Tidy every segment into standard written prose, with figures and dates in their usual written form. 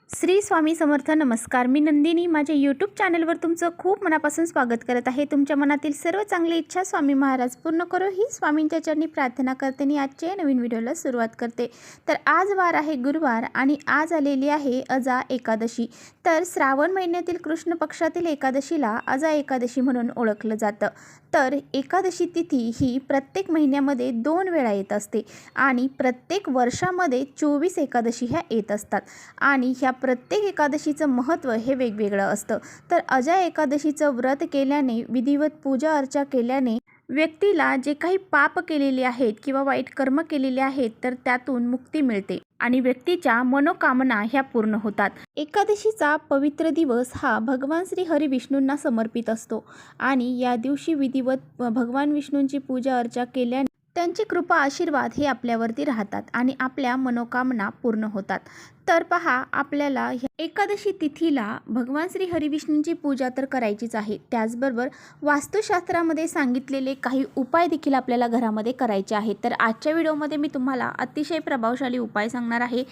श्री स्वामी समर्थ. नमस्कार, मी नंदिनी. माझ्या यूट्यूब चॅनलवर तुमचं खूप मनापासून स्वागत करत आहे. तुमच्या मनातील सर्व चांगली इच्छा स्वामी महाराज पूर्ण करो ही स्वामींच्या चरणी प्रार्थना करते आणि आजच्या नवीन व्हिडिओला सुरुवात करते. तर आज वार आहे गुरुवार आणि आज आलेली आहे अजा एकादशी. तर श्रावण महिन्यातील कृष्ण पक्षातील एकादशीला अजा एकादशी म्हणून ओळखलं जातं. तर एकादशी तिथी ही प्रत्येक महिन्यामध्ये 2 वेळा येत असते आणि प्रत्येक वर्षामध्ये 24 एकादशी ह्या येत असतात आणि ह्या प्रत्येक एकादशीचं महत्त्व हे वेगवेगळं असतं. तर अजा एकादशीचं व्रत केल्याने, विधिवत पूजा अर्चा केल्याने व्यक्तीला जे काही पाप केलेले आहेत किंवा वाईट कर्म केलेले आहेत तर त्यातून मुक्ती मिळते आणि व्यक्तीच्या मनोकामना ह्या पूर्ण होतात. एकादशीचा पवित्र दिवस हा भगवान श्री हरी विष्णूंना समर्पित असतो आणि या दिवशी विधिवत भगवान विष्णूंची पूजा अर्चा केल्याने त्यांची कृपा आशीर्वाद हे आपल्यावरती राहतात आणि आपल्या मनोकामना पूर्ण होतात. तर पहा, आपल्याला एकादशी तिथीला भगवान श्री हरिविष्णूंची पूजा तर करायचीच आहे. त्याचबरोबर वास्तुशास्त्रामध्ये सांगितलेले काही उपाय देखील आपल्याला घरामध्ये करायचे आहेत. तर आजच्या व्हिडिओमध्ये मी तुम्हाला अतिशय प्रभावशाली उपाय सांगणार आहे.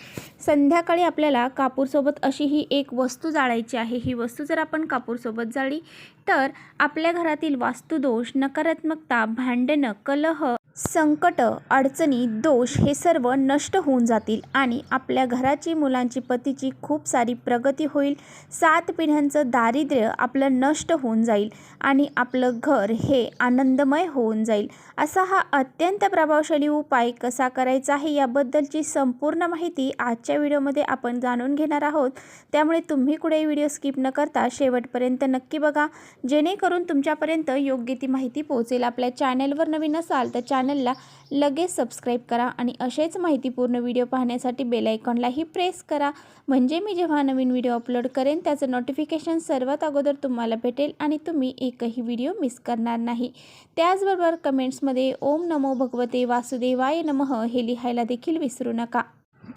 संध्याकाळी आपल्याला कापूरसोबत अशी ही एक वस्तू जाळायची आहे. ही वस्तू जर आपण कापूरसोबत जाळली तर आपल्या घरातील वास्तुदोष, नकारात्मकता, भांडणं, कलह, संकट, अडचणी, दोष हे सर्व नष्ट होऊन जातील आणि आपल्या घराची, मुलांची, पतीची खूप सारी प्रगती होईल. 7 पिढ्यांचं दारिद्र्य आपलं नष्ट होऊन जाईल आणि आपलं घर हे आनंदमय होऊन जाईल. असा हा अत्यंत प्रभावशाली उपाय कसा करायचा आहे याबद्दलची संपूर्ण माहिती आजच्या व्हिडिओमध्ये आपण जाणून घेणार आहोत. त्यामुळे तुम्ही कुठेही व्हिडिओ स्किप न करता शेवटपर्यंत नक्की बघा, जेणेकरून तुमच्यापर्यंत योग्य ती माहिती पोहोचेल. आपल्या चॅनलवर नवीन असाल तर चॅनलला लगेच सबस्क्राईब करा आणि असेच माहितीपूर्ण व्हिडिओ पाहण्यासाठी बेल आयकॉनलाही प्रेस करा, म्हणजे मी जेव्हा नवीन व्हिडिओ अपलोड करेन त्याचं नोटिफिकेशन सर्वात अगोदर तुम्हाला भेटेल आणि तुम्ही एकही व्हिडिओ मिस करणार नाही. त्याचबरोबर कमेंट्समध्ये ओम नमो भगवते वासुदेवाय नमः हे लिहायला देखील विसरू नका.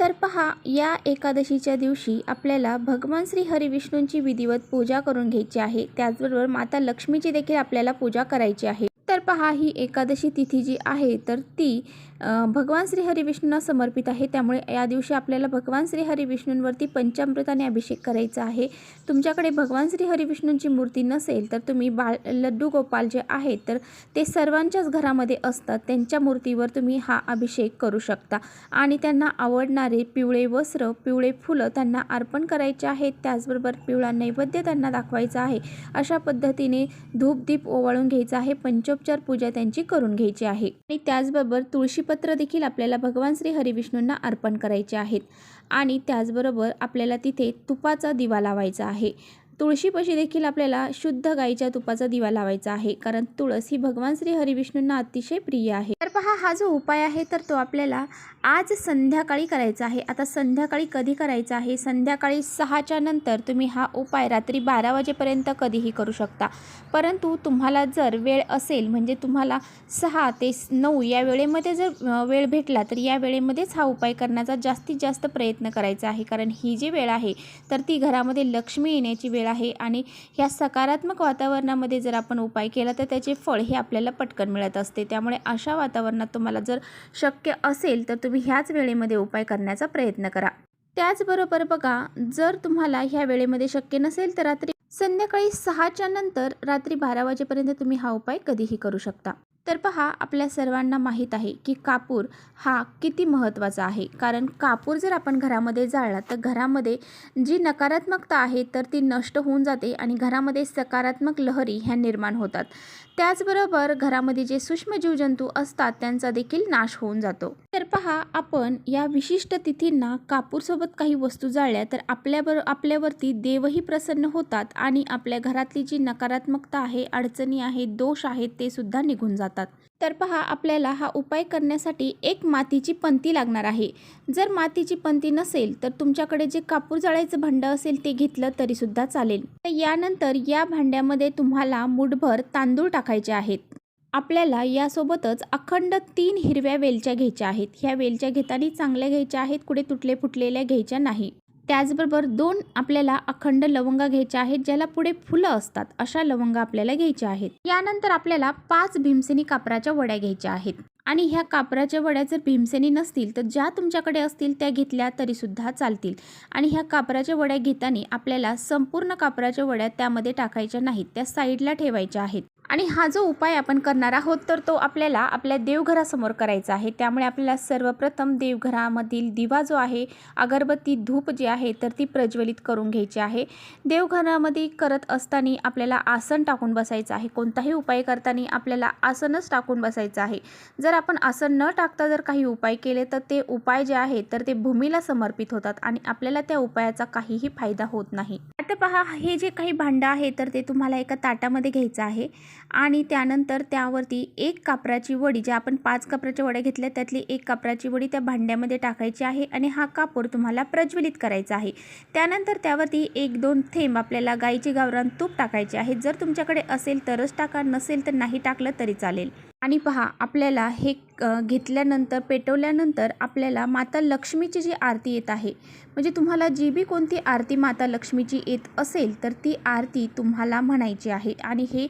तर पहा, या एकादशीच्या दिवशी आपल्याला भगवान श्री हरिविष्णूंची विधिवत पूजा करून घ्यायची आहे. त्याचबरोबर माता लक्ष्मीची देखील आपल्याला पूजा करायची आहे. तर पहा, ही एकादशी तिथी जी आहे तर ती भगवान श्री हरिविष्णूंना समर्पित आहे. त्यामुळे या दिवशी आपल्याला भगवान श्री हरिविष्णूंवरती पंचामृताने अभिषेक करायचा आहे. तुमच्याकडे भगवान श्री हरिविष्णूंची मूर्ती नसेल तर तुम्ही लड्डू गोपाल जे आहेत तर ते सर्वांच्याच घरामध्ये असतात, त्यांच्या मूर्तीवर तुम्ही हा अभिषेक करू शकता आणि त्यांना आवडणारे पिवळे वस्त्र, पिवळे फुलं त्यांना अर्पण करायचे आहेत. त्याचबरोबर पिवळा नैवेद्य त्यांना दाखवायचा आहे. अशा पद्धतीने धूप दीप ओवाळून घ्यायचा आहे. पंचोपचार पूजा त्यांची करून घ्यायची आहे आणि त्याचबरोबर तुळशीपत्र देखील आपल्याला भगवान श्री हरिविष्णूंना अर्पण करायचे आहेत आणि त्याचबरोबर आपल्याला तिथे तुपाचा दिवा लावायचा आहे. तुळशीपाशी देखील आपल्याला शुद्ध गाईच्या तुपाचा दिवा लावायचा आहे, कारण तुळस ही भगवान श्री हरिविष्णूंना अतिशय प्रिय आहे. तर पहा, हा जो उपाय आहे तर तो आपल्याला आज संध्याकाळी करायचा आहे. आता संध्याकाळी कधी करायचा आहे? संध्याकाळी 6च्या नंतर तुम्ही हा उपाय रात्री 12 वाजेपर्यंत कधीही करू शकता. परंतु तुम्हाला जर वेळ असेल, म्हणजे तुम्हाला 6 ते 9 या वेळेमध्ये जर वेळ भेटला तर या वेळेमध्येच हा उपाय करण्याचा जास्तीत जास्त प्रयत्न करायचा आहे, कारण ही जी वेळ आहे तर ती घरामध्ये लक्ष्मी येण्याची वेळ आहे आणि ह्या सकारात्मक वातावरणामध्ये जर आपण उपाय केला तर त्याचे फळ हे आपल्याला पटकन मिळत असते. त्यामुळे अशा वातावरणात तुम्हाला जर शक्य असेल तर तुम्ही ह्याच वेळेमध्ये उपाय करण्याचा प्रयत्न करा. त्याचबरोबर बघा, जर तुम्हाला ह्या वेळेमध्ये शक्य नसेल तर संध्याकाळी 6च्या नंतर रात्री 12 वाजेपर्यंत तुम्ही हा उपाय कधीही करू शकता. तर पहा, आपल्या सर्वांना माहीत आहे की कापूर हा किती महत्त्वाचा आहे, कारण कापूर जर आपण घरामध्ये जाळला तर घरामध्ये जी नकारात्मकता आहे तर ती नष्ट होऊन जाते आणि घरामध्ये सकारात्मक लहरी ह्या निर्माण होतात. त्याचबरोबर घरामध्ये जे सूक्ष्म जीवजंतू असतात त्यांचा देखील नाश होऊन जातो. तर पहा, आपण या विशिष्ट तिथींना कापूरसोबत काही वस्तू जाळल्या तर आपल्यावरती देवही प्रसन्न होतात आणि आपल्या घरातली जी नकारात्मकता आहे, अडचणी आहेत, दोष आहेत ते सुद्धा निघून जातात. तर पहा, आपल्याला हा उपाय करण्यासाठी एक मातीची पंती लागणार आहे. जर मातीची पंती नसेल तर तुमच्याकडे जे कापूर जाळायचं भांडं असेल ते घेतलं तरी सुद्धा चालेल. तर यानंतर या भांड्यामध्ये तुम्हाला मुठभर तांदूळ टाकायचे आहेत. आपल्याला यासोबतच अखंड 3 हिरव्या वेलच्या घ्यायच्या आहेत. ह्या वेलच्या घेताना चांगल्या घ्यायच्या आहेत, कुठे तुटले फुटलेल्या घ्यायच्या नाही. त्याचबरोबर 2 आपल्याला अखंड लवंगा घ्यायच्या आहेत, ज्याला पुढे फुलं असतात अशा लवंगा आपल्याला घ्यायच्या आहेत. यानंतर आपल्याला 5 भीमसेनी कापराच्या वड्या घ्यायच्या आहेत आणि ह्या कापराच्या वड्या जर भीमसेनी नसतील तर ज्या तुमच्याकडे असतील त्या घेतल्या तरीसुद्धा चालतील. आणि ह्या कापराच्या वड्या घेताना आपल्याला संपूर्ण कापराच्या वड्या त्यामध्ये टाकायच्या नाहीत, त्या साईडला ठेवायच्या आहेत. आणि हा जो उपाय आपण करणार आहोत तर तो आपल्याला आपल्या देवघरासमोर करायचा आहे. त्यामुळे आपल्याला सर्वप्रथम देवघरामधील दिवा जो आहे, अगरबत्ती, धूप जे आहे तर ती प्रज्वलित करून घ्यायची आहे. देवघरामध्ये करत असताना आपल्याला आसन टाकून बसायचं आहे. कोणताही उपाय करताना आपल्याला आसनच टाकून बसायचं आहे. जर आपण आसन न टाकता जर काही उपाय केले तर ते उपाय जे आहे तर ते भूमीला समर्पित होतात आणि आपल्याला त्या उपायाचा काहीही फायदा होत नाही. आता पहा, हे जे काही भांडं आहे तर ते तुम्हाला एका ताटामध्ये घ्यायचं आहे आणि त्यानंतर त्यावरती एक कापराची वडी, जे आपण 5 कापराच्या वड्या घेतल्या त्यातली एक कापराची वडी त्या भांड्यामध्ये टाकायची आहे आणि हा कापूर तुम्हाला प्रज्वलित करायचा आहे. त्यानंतर त्यावरती 1-2 थेंब आपल्याला गाईचे गावरान तूप टाकायचे आहे. जर तुमच्याकडे असेल तरच टाका, नसेल तर नाही टाकलं तरी चालेल. आणि पहा, आपल्याला हे घेतल्यानंतर, पेटवल्यानंतर आपल्याला माता लक्ष्मीची जी आरती येत आहे, म्हणजे तुम्हाला जी बी कोणती आरती माता लक्ष्मीची येत असेल तर ती आरती तुम्हाला म्हणायची आहे. आणि हे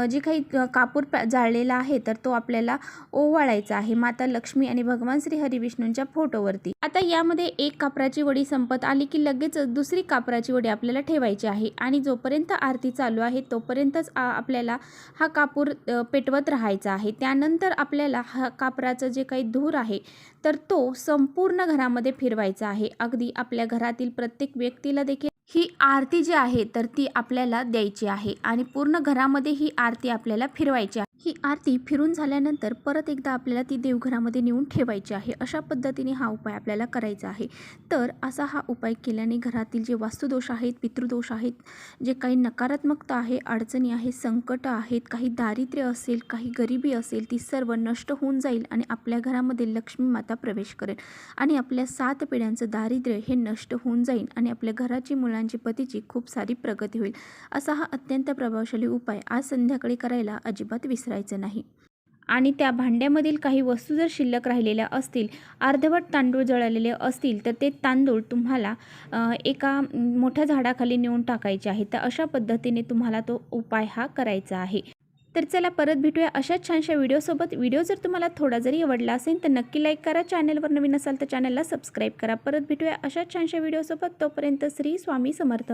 जे काही कापूर जाळलेला आहे तर तो आपल्याला ओवाळायचा आहे माता लक्ष्मी आणि भगवान श्री हरिविष्णूंच्या फोटोवरती. आता यामध्ये एक कापराची वडी संपत आली की लगेच दुसरी कापराची वडी आपल्याला ठेवायची आहे आणि जोपर्यंत आरती चालू आहे तोपर्यंतच आपल्याला हा कापूर पेटवत राहायचा आहे. त्यानंतर आपल्याला हा कापराचं जे काही धूर आहे तर तो संपूर्ण घरामध्ये फिरवायचा आहे. अगदी आपल्या घरातील प्रत्येक व्यक्तीला देखील ही आरती जी आहे तर ती आपल्याला द्यायची आहे आणि पूर्ण घरामध्ये ही आरती आपल्याला फिरवायची आहे. ही आरती फिरून झाल्यानंतर परत एकदा आपल्याला ती देवघरामध्ये नेऊन ठेवायची आहे. अशा पद्धतीने हा उपाय आपल्याला करायचा आहे. तर असा हा उपाय केल्याने घरातील जे वास्तुदोष आहेत, पितृदोष आहेत, जे काही नकारात्मकता आहे, अडचणी आहेत, संकट आहेत, काही दारिद्र्य असेल, काही गरिबी असेल, ती सर्व नष्ट होऊन जाईल आणि आपल्या घरामध्ये लक्ष्मी माता प्रवेश करेल आणि आपल्या 7 पिढ्यांचं दारिद्र्य हे नष्ट होऊन जाईल आणि आपल्या घराची, मुलांची, पतीची खूप सारी प्रगती होईल. असा हा अत्यंत प्रभावशाली उपाय आज संध्याकाळी करायला अजिबात विसरायचं नाही. आणि त्या भांड्यामधील काही वस्तू जर शिल्लक राहिलेल्या असतील, अर्धवट तांदूळ जळालेले असतील तर ते तांदूळ तुम्हाला एका मोठ्या झाडाखाली नेऊन टाकायचे आहे. तर अशा पद्धतीने तुम्हाला तो उपाय हा करायचा आहे. तर चला, परत भेटूया अशाच छानशा व्हिडिओसोबत. व्हिडिओ जर तुम्हाला थोडा जरी आवडला असेल तर नक्की लाईक करा. चॅनलवर नवीन असाल तर चॅनलला सबस्क्राईब करा. परत भेटूया अशाच छानशा व्हिडिओसोबत. तोपर्यंत श्री स्वामी समर्थ.